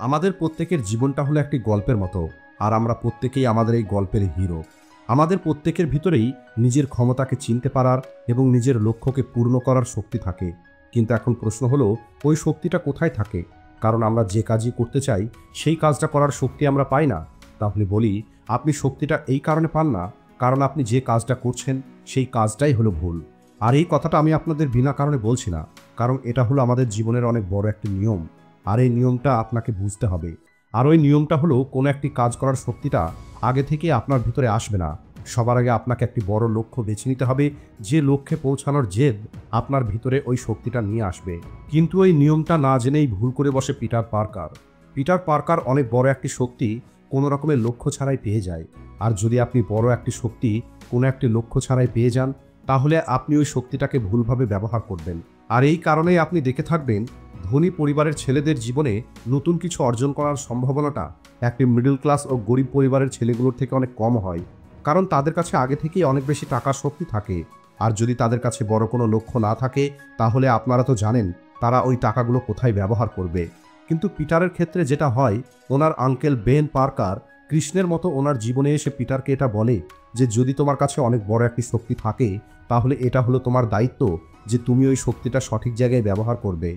আমাদের প্রত্যেকের জীবনটা হলো একটি গল্পের মতো, আর আমরা প্রত্যেকেই আমাদের এই গল্পের হিরো। আমাদের প্রত্যেকের ভিতরেই নিজের ক্ষমতাকে চিনতে পারার এবং নিজের লক্ষ্যকে পূর্ণ করার শক্তি থাকে। কিন্তু এখন প্রশ্ন হলো, ওই শক্তিটা কোথায় থাকে? কারণ আমরা যে কাজই করতে চাই সেই কাজটা করার শক্তি আমরা পাই না। তাহলে বলি, আপনি শক্তিটা এই কারণে পান না কারণ আপনি যে কাজটা করছেন সেই কাজটাই হলো ভুল। আর এই কথাটা আমি আপনাদের বিনা কারণে বলছি না, কারণ এটা হলো আমাদের জীবনের অনেক বড় একটি নিয়ম। আর এই নিয়মটা আপনাকে বুঝতে হবে। আর ওই নিয়মটা হলো, কোনো একটি কাজ করার শক্তিটা আগে থেকে আপনার ভিতরে আসবে না। সবার আগে আপনাকে একটি বড় লক্ষ্য বেছে নিতে হবে, যে লক্ষ্যে পৌঁছানোর জেদ আপনার ভিতরে ওই শক্তিটা নিয়ে আসবে। কিন্তু ওই নিয়মটা না জেনেই ভুল করে বসে পিটার পার্কার। পিটার পার্কার অনেক বড় একটি শক্তি কোনো রকমের লক্ষ্য ছাড়াই পেয়ে যায়। আর যদি আপনি বড় একটি শক্তি কোনো একটি লক্ষ্য ছাড়াই পেয়ে যান, তাহলে আপনি ওই শক্তিটাকে ভুলভাবে ব্যবহার করবেন। আর এই কারণেই আপনি দেখে থাকবেন, ধনী পরিবারের ছেলেদের জীবনে নতুন কিছু অর্জন করার সম্ভাবনাটা একটি মিডল ক্লাস ও গরিব পরিবারের ছেলেগুলোর থেকে অনেক কম হয়। কারণ তাদের কাছে আগে থেকেই অনেক বেশি টাকার শক্তি থাকে। আর যদি তাদের কাছে বড় কোনো লক্ষ্য না থাকে, তাহলে আপনারা তো জানেন তারা ওই টাকাগুলো কোথায় ব্যবহার করবে। কিন্তু পিটারের ক্ষেত্রে যেটা হয়, ওনার আঙ্কেল বেন পার্কার কৃষ্ণের মতো ওনার জীবনে এসে পিটারকে এটা বলে যে, যদি তোমার কাছে অনেক বড় একটি শক্তি থাকে, তাহলে এটা হলো তোমার দায়িত্ব যে তুমি ওই শক্তিটা সঠিক জায়গায় ব্যবহার করবে।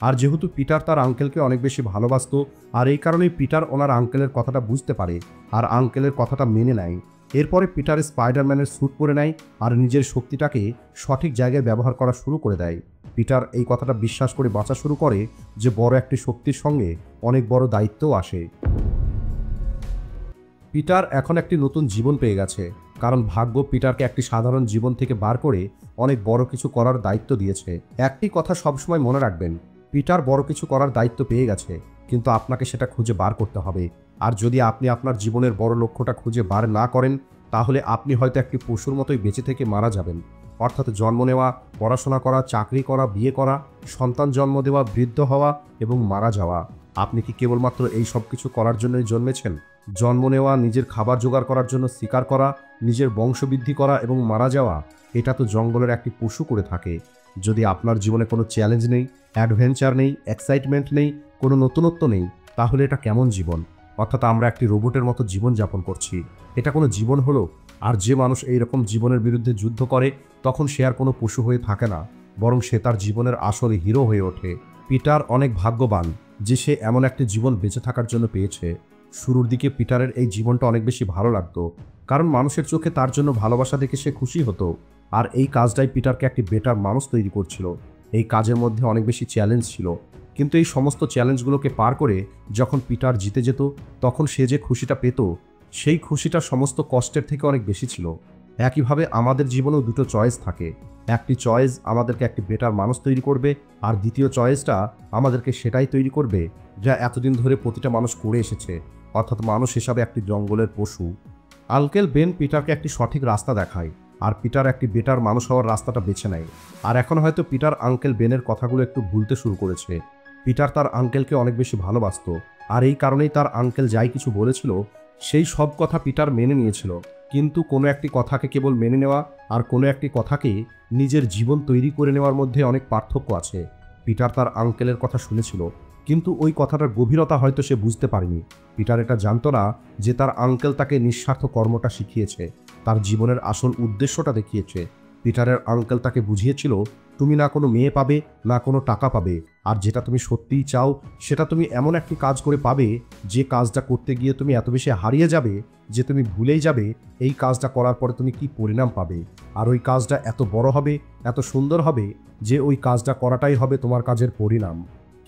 আর যেহেতু পিটার তার আঙ্কেলকে অনেক বেশি ভালোবাসত, আর এই কারণেই পিটার ওনার আঙ্কেলের কথাটা বুঝতে পারে আর আঙ্কেলের কথাটা মেনে নেয়। এরপরে পিটার স্পাইডারম্যানের স্যুট পরে নেয় আর নিজের শক্তিটাকে সঠিক জায়গায় ব্যবহার করা শুরু করে দেয়। পিটার এই কথাটা বিশ্বাস করে বাঁচা শুরু করে যে বড় একটি শক্তির সঙ্গে অনেক বড় দায়িত্বও আসে। পিটার এখন একটি নতুন জীবন পেয়ে গেছে, কারণ ভাগ্য পিটারকে একটি সাধারণ জীবন থেকে বার করে অনেক বড় কিছু করার দায়িত্ব দিয়েছে। একটি কথা সবসময় মনে রাখবেন, পিটার বড় কিছু করার দায়িত্ব পেয়ে গেছে, কিন্তু আপনাকে সেটা খুঁজে বার করতে হবে। আর যদি আপনি আপনার জীবনের বড় লক্ষ্যটা খুঁজে বার না করেন, তাহলে আপনি হয়তো একটি পশুর মতোই বেঁচে থেকে মারা যাবেন। অর্থাৎ জন্ম নেওয়া, পড়াশোনা করা, চাকরি করা, বিয়ে করা, সন্তান জন্ম দেওয়া, বৃদ্ধ হওয়া এবং মারা যাওয়া। আপনি কি কেবলমাত্র এই সব কিছু করার জন্যই জন্মেছেন? জন্ম নেওয়া, নিজের খাবার জোগাড় করার জন্য শিকার করা, নিজের বংশবৃদ্ধি করা এবং মারা যাওয়া, এটা তো জঙ্গলের একটি পশু করে থাকে। যদি আপনার জীবনে কোনো চ্যালেঞ্জ নেই, অ্যাডভেঞ্চার নেই, এক্সাইটমেন্ট নেই, কোনো নতুনত্ব নেই, তাহলে এটা কেমন জীবন? অর্থাৎ আমরা একটি রোবটের মতো জীবন যাপন করছি। এটা কোনো জীবন হলো? আর যে মানুষ এইরকম জীবনের বিরুদ্ধে যুদ্ধ করে, তখন সে আর কোনো পশু হয়ে থাকে না, বরং সে তার জীবনের আসলে হিরো হয়ে ওঠে। পিটার অনেক ভাগ্যবান যে সে এমন একটি জীবন বেঁচে থাকার জন্য পেয়েছে। শুরুর দিকে পিটারের এই জীবনটা অনেক বেশি ভালো লাগতো, কারণ মানুষের চোখে তার জন্য ভালোবাসা দেখে সে খুশি হতো। আর এই কাজটাই পিটারকে একটি বেটার মানুষ তৈরি করছিল। এই কাজের মধ্যে অনেক বেশি চ্যালেঞ্জ ছিল, কিন্তু এই সমস্ত চ্যালেঞ্জগুলোকে পার করে যখন পিটার জিতে যেত, তখন সে যে খুশিটা পেত, সেই খুশিটা সমস্ত কষ্টের থেকে অনেক বেশি ছিল। একইভাবে আমাদের জীবনেও দুটো চয়েস থাকে। একটি চয়েস আমাদেরকে একটি বেটার মানুষ তৈরি করবে, আর দ্বিতীয় চয়েসটা আমাদেরকে সেটাই তৈরি করবে যা এতদিন ধরে প্রতিটা মানুষ করে এসেছে, অর্থাৎ মানুষ হিসাবে একটি জঙ্গলের পশু। আঙ্কেল বেন পিটারকে একটি সঠিক রাস্তা দেখায়, আর পিটার একটি বেটার মানুষ হওয়ার রাস্তাটা বেছে নেয়। আর এখন হয়তো পিটার আঙ্কেল বেনের কথাগুলো একটু ভুলতে শুরু করেছে। পিটার তার আঙ্কেলকে অনেক বেশি ভালোবাসত, আর এই কারণেই তার আঙ্কেল যাই কিছু বলেছিল সেই সব কথা পিটার মেনে নিয়েছিল। কিন্তু কোনো একটি কথাকে কেবল মেনে নেওয়া আর কোনো একটি কথাকে নিজের জীবন তৈরি করে নেওয়ার মধ্যে অনেক পার্থক্য আছে। পিটার তার আঙ্কেলের কথা শুনেছিল, কিন্তু ওই কথাটার গভীরতা হয়তো সে বুঝতে পারেনি। পিটার এটা জানতো না যে তার আঙ্কেল তাকে নিঃস্বার্থ কর্মটা শিখিয়েছে, তার জীবনের আসল উদ্দেশ্যটা দেখিয়েছে। পিটারের আঙ্কেল তাকে বুঝিয়েছিল, তুমি না কোনো মেয়ে পাবে, না কোনো টাকা পাবে, আর যেটা তুমি সত্যিই চাও সেটা তুমি এমন একটি কাজ করে পাবে যে কাজটা করতে গিয়ে তুমি এত বেশি হারিয়ে যাবে যে তুমি ভুলেই যাবে এই কাজটা করার পরে তুমি কি পরিণাম পাবে। আর ওই কাজটা এত বড় হবে, এত সুন্দর হবে যে ওই কাজটা করাটাই হবে তোমার কাজের পরিণাম।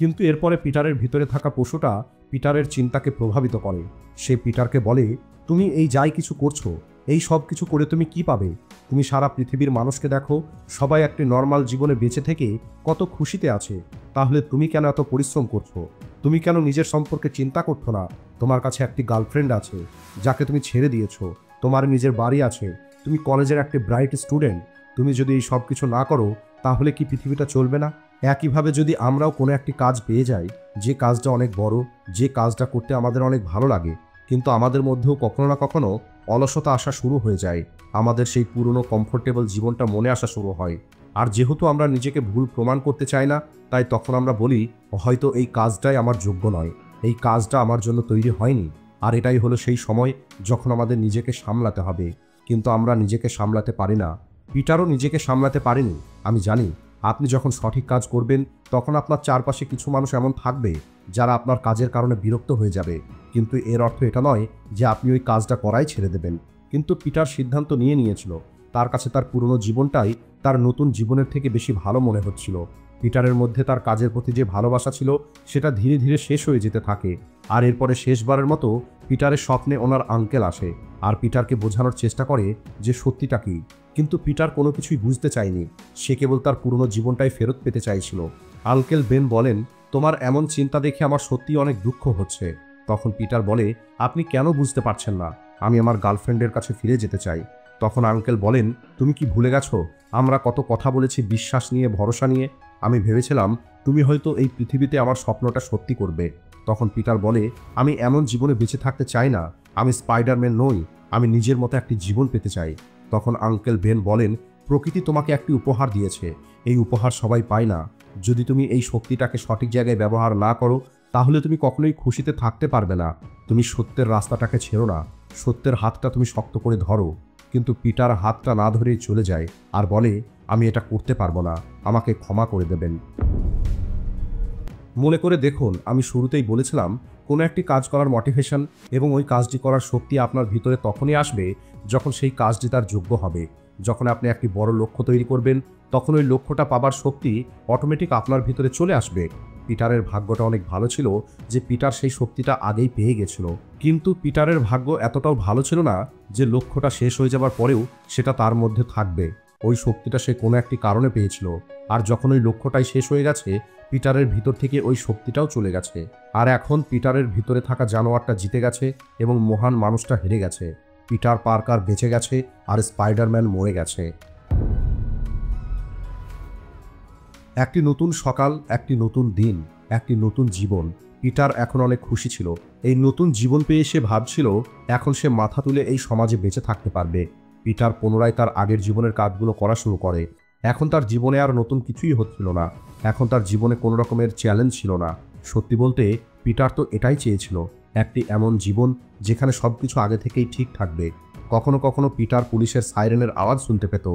কিন্তু এরপরে পিটারের ভিতরে থাকা পশুটা পিটারের চিন্তাকে প্রভাবিত করে। সে পিটারকে বলে, তুমি এই যাই কিছু করছো, এই সব কিছু করে তুমি কি পাবে? তুমি সারা পৃথিবীর মানুষকে দেখো, সবাই একটি নর্মাল জীবনে বেঁচে থেকে কত খুশিতে আছে, তাহলে তুমি কেন এত পরিশ্রম করছো? তুমি কেন নিজের সম্পর্কে চিন্তা করছো না? তোমার কাছে একটি গার্লফ্রেন্ড আছে যাকে তুমি ছেড়ে দিয়েছো, তোমার নিজের বাড়ি আছে, তুমি কলেজের একটি ব্রাইট স্টুডেন্ট। তুমি যদি এই সব কিছু না করো, তাহলে কি পৃথিবীটা চলবে না? একইভাবে যদি আমরাও কোনো একটি কাজ পেয়ে যাই, যে কাজটা অনেক বড়, যে কাজটা করতে আমাদের অনেক ভালো লাগে, কিন্তু আমাদের মধ্যেও কখনো না কখনো অলসতা আসা শুরু হয়ে যায়, আমাদের সেই পুরনো কমফোর্টেবল জীবনটা মনে আসা শুরু হয়। আর যেহেতু আমরা নিজেকে ভুল প্রমাণ করতে চাই না, তাই তখন আমরা বলি, হয়তো এই কাজটাই আমার যোগ্য নয়। এই কাজটা আমার জন্য তৈরি হয়নি। আর এটাই হলো সেই সময় যখন আমাদের নিজেকে সামলাতে হবে, কিন্তু আমরা নিজেকে সামলাতে পারি না। পিটারও নিজেকে সামলাতে পারেনি। আমি জানি আপনি যখন সঠিক কাজ করবেন তখন আপনার চারপাশে কিছু মানুষ এমন থাকবে যারা আপনার কাজের কারণে বিরক্ত হয়ে যাবে, কিন্তু এর অর্থ এটা নয় যে আপনি ওই কাজটা করাই ছেড়ে দেবেন। কিন্তু পিটার সিদ্ধান্ত নিয়েছিল। তার কাছে তার পুরনো জীবনটাই তার নতুন জীবনের থেকে বেশি ভালো মনে হচ্ছিল। পিটারের মধ্যে তার কাজের প্রতি যে ভালোবাসা ছিল সেটা ধীরে ধীরে শেষ হয়ে যেতে থাকে। আর এরপরে শেষবারের মতো পিটারের স্বপ্নে ওনার আঙ্কেল আসে আর পিটারকে বোঝানোর চেষ্টা করে যে সত্যিটা কী। কিন্তু পিটার কোনো কিছুই বুঝতে চায়নি। সে কেবল তার পুরনো জীবনটাই ফেরত পেতে চাইছিল। আঙ্কেল বেন বলেন, তোমার এমন চিন্তা দেখে আমার সত্যিই অনেক দুঃখ হচ্ছে। তখন পিটার বলে, আপনি কেন বুঝতে পারছেন না? আমি আমার গার্লফ্রেন্ডের কাছে ফিরে যেতে চাই। তখন আঙ্কেল বলেন, তুমি কি ভুলে গেছো আমরা কত কথা বলেছি বিশ্বাস নিয়ে, ভরসা নিয়ে? আমি ভেবেছিলাম তুমি হয়তো এই পৃথিবীতে আমার স্বপ্নটা সত্যি করবে। তখন পিটার বলে, আমি এমন জীবনে বেঁচে থাকতে চাই না। আমি স্পাইডারম্যান নই। আমি নিজের মতো একটি জীবন পেতে চাই। তখন আঙ্কেল বেন বলেন, প্রকৃতি তোমাকে একটি উপহার দিয়েছে। এই উপহার সবাই পায় না। যদি তুমি এই শক্তিটাকে সঠিক জায়গায় ব্যবহার না করো তাহলে তুমি কখনোই খুশিতে থাকতে পারবে না। তুমি সত্যের রাস্তাটাকে ছেড়ো না, সত্যের হাতটা তুমি শক্ত করে ধরো। কিন্তু পিটার হাতটা না ধরেই চলে যায় আর বলে, আমি এটা করতে পারবো না, আমাকে ক্ষমা করে দেবেন। মনে করে দেখুন, আমি শুরুতেই বলেছিলাম কোনো একটি কাজ করার মোটিভেশন এবং ওই কাজটি করার শক্তি আপনার ভিতরে তখনই আসবে যখন সেই কাজটি তার যোগ্য হবে। যখন আপনি একটি বড় লক্ষ্য তৈরি করবেন তখন ওই লক্ষ্যটা পাবার শক্তি অটোমেটিক আপনার ভিতরে চলে আসবে। পিটারের ভাগ্যটা অনেক ভালো ছিল যে পিটার সেই শক্তিটা আগেই পেয়ে গেছিল। কিন্তু পিটারের ভাগ্য এতটাও ভালো ছিল না যে লক্ষ্যটা শেষ হয়ে যাবার পরেও সেটা তার মধ্যে থাকবে। ওই শক্তিটা সে কোনো একটি কারণে পেয়েছিল, আর যখন ওই লক্ষ্যটাই শেষ হয়ে গেছে পিটারের ভিতর থেকে ওই শক্তিটাও চলে গেছে। আর এখন পিটারের ভিতরে থাকা জানোয়ারটা জিতে গেছে এবং মহান মানুষটা হেরে গেছে। পিটার পার্কার বেঁচে গেছে আর স্পাইডারম্যান মরে গেছে। একটি নতুন সকাল, একটি নতুন দিন, একটি নতুন জীবন। পিটার এখন অনেক খুশি ছিল। এই নতুন জীবন পেয়ে সে ভাবছিল এখন সে মাথা তুলে এই সমাজে বেঁচে থাকতে পারবে। পিটার পুনরায় তার আগের জীবনের কাজগুলো করা শুরু করে। এখন তার জীবনে আর নতুন কিছুই হচ্ছিল না। এখন তার জীবনে কোনো রকমের চ্যালেঞ্জ ছিল না। সত্যি বলতে পিটার তো এটাই চেয়েছিল, একটি এমন জীবন যেখানে সবকিছু আগে থেকেই ঠিক থাকবে। কখনো কখনো পিটার পুলিশের সাইরেনের আওয়াজ শুনতে পেত,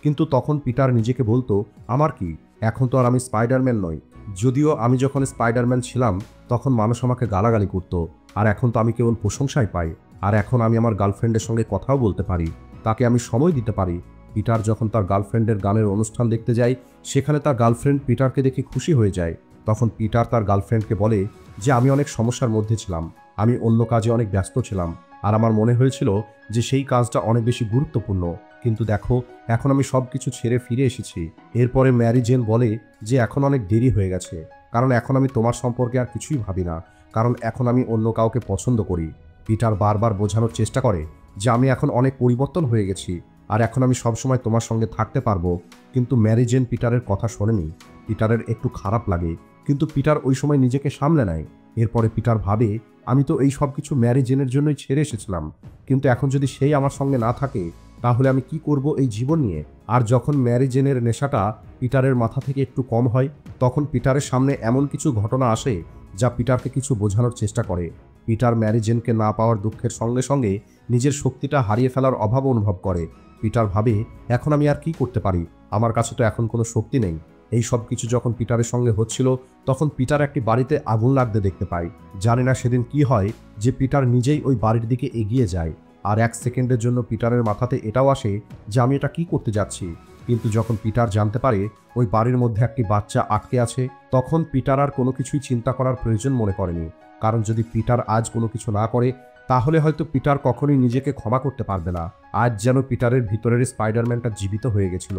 কিন্তু তখন পিটার নিজেকে বলতো, আমার কি, এখন তো আর আমি স্পাইডারম্যান নই। যদিও আমি যখন স্পাইডারম্যান ছিলাম তখন মানুষ আমাকে গালাগালি করত, আর এখন তো আমি কেবল প্রশংসাই পাই। আর এখন আমি আমার গার্লফ্রেন্ডের সঙ্গে কথাও বলতে পারি, তাকে আমি সময় দিতে পারি। পিটার যখন তার গার্লফ্রেন্ডের গানের অনুষ্ঠান দেখতে যায় সেখানে তার গার্লফ্রেন্ড পিটারকে দেখে খুশি হয়ে যায়। তখন পিটার তার গার্লফ্রেন্ডকে বলে যে আমি অনেক সমস্যার মধ্যে ছিলাম, আমি অন্য কাজে অনেক ব্যস্ত ছিলাম, আর আমার মনে হয়েছিল যে সেই কাজটা অনেক বেশি গুরুত্বপূর্ণ। কিন্তু দেখো, এখন আমি সব কিছু ছেড়ে ফিরে এসেছি। এরপরে ম্যারি জেন বলে যে এখন অনেক দেরি হয়ে গেছে, কারণ এখন আমি তোমার সম্পর্কে আর কিছুই ভাবি না, কারণ এখন আমি অন্য কাউকে পছন্দ করি। পিটার বারবার বোঝানোর চেষ্টা করে যে আমি এখন অনেক পরিবর্তন হয়ে গেছি আর এখন আমি সবসময় তোমার সঙ্গে থাকতে পারবো। কিন্তু ম্যারি জেন পিটারের কথা শোনেনি। পিটারের একটু খারাপ লাগে, কিন্তু পিটার ওই সময় নিজেকে সামলে নেয়। এরপরে পিটার ভাবে, আমি তো এই সব কিছু ম্যারি জেনের জন্যই ছেড়ে এসেছিলাম, কিন্তু এখন যদি সেই আমার সঙ্গে না থাকে তাহলে আমি কি করব এই জীবন নিয়ে। আর যখন ম্যারি জেনের নেশাটা পিটারের মাথা থেকে একটু কম হয় তখন পিটারের সামনে এমন কিছু ঘটনা আসে যা পিটারকে কিছু বোঝানোর চেষ্টা করে। পিটার ম্যারি জেনকে না পাওয়ার দুঃখের সঙ্গে সঙ্গে নিজের শক্তিটা হারিয়ে ফেলার অভাব অনুভব করে। পিটার ভাবে, এখন আমি আর কি করতে পারি, আমার কাছে তো এখন কোনো শক্তি নেই। এই সব কিছু যখন পিটারের সঙ্গে হচ্ছিল তখন পিটার একটি বাড়িতে আগুন লাগতে দেখতে পায়। জানে না সেদিন কি হয় যে পিটার নিজেই ওই বাড়ির দিকে এগিয়ে যায়। আর এক সেকেন্ডের জন্য পিটারের মাথাতে এটাও আসে যে আমি এটা কি করতে যাচ্ছি। কিন্তু যখন পিটার জানতে পারে ওই বাড়ির মধ্যে একটি বাচ্চা আটকে আছে তখন পিটার আর কোনো কিছুই চিন্তা করার প্রয়োজন মনে করেনি। কারণ যদি পিটার আজ কোনো কিছু না করে তাহলে হয়তো পিটার কখনোই নিজেকে ক্ষমা করতে পারবে না। আজ যেন পিটারের ভিতরের স্পাইডারম্যানটা জীবিত হয়ে গেছিল।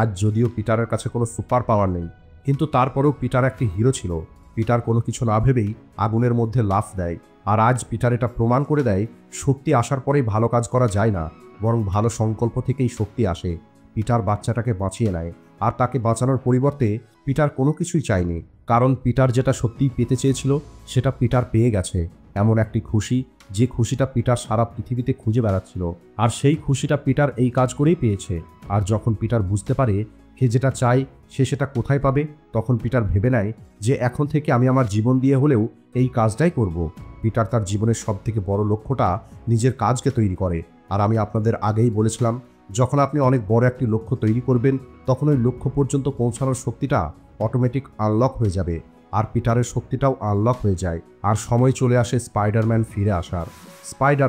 আজ যদিও পিটারের কাছে কোনো সুপার পাওয়ার নেই, কিন্তু তারপরেও পিটার একটি হিরো ছিল। পিটার কোনো কিছু না ভেবেই আগুনের মধ্যে লাফ দেয়। আর আজ পিটার এটা প্রমাণ করে দেয়, শক্তি আসার পরেই ভালো কাজ করা যায় না, বরং ভালো সংকল্প থেকেই শক্তি আসে। পিটার বাচ্চাটাকে বাঁচিয়ে নেয়, আর তাকে বাঁচানোর পরিবর্তে পিটার কোনো কিছুই চায়নি, কারণ পিটার যেটা সত্যিই পেতে চেয়েছিল সেটা পিটার পেয়ে গেছে। এমন একটি খুশি, যে খুশিটা পিটার সারা পৃথিবীতে খুঁজে বেড়াচ্ছিল, আর সেই খুশিটা পিটার এই কাজ করেই পেয়েছে। আর যখন পিটার বুঝতে পারে সে যেটা চায় সে সেটা কোথায় পাবে? তখন পিটার ভেবে নেয় যে এখন থেকে আমি আমার জীবন দিয়ে হলেও এই কাজটাই করব। পিটার তার জীবনের সবথেকে বড় লক্ষ্যটা নিজের কাজকে তৈরি করে। আর আমি আপনাদের আগেই বলেছিলাম, যখন আপনি অনেক বড় একটি লক্ষ্য তৈরি করবেন তখন ওই লক্ষ্য পর্যন্ত পৌঁছানোর শক্তিটা অটোমেটিক আনলক হয়ে যাবে। আর পিটারের শক্তিটাও আনলক হয়ে যায়। আর সময় চলে আসে স্পাইডারম্যান ফিরে আসার। স্পাইডার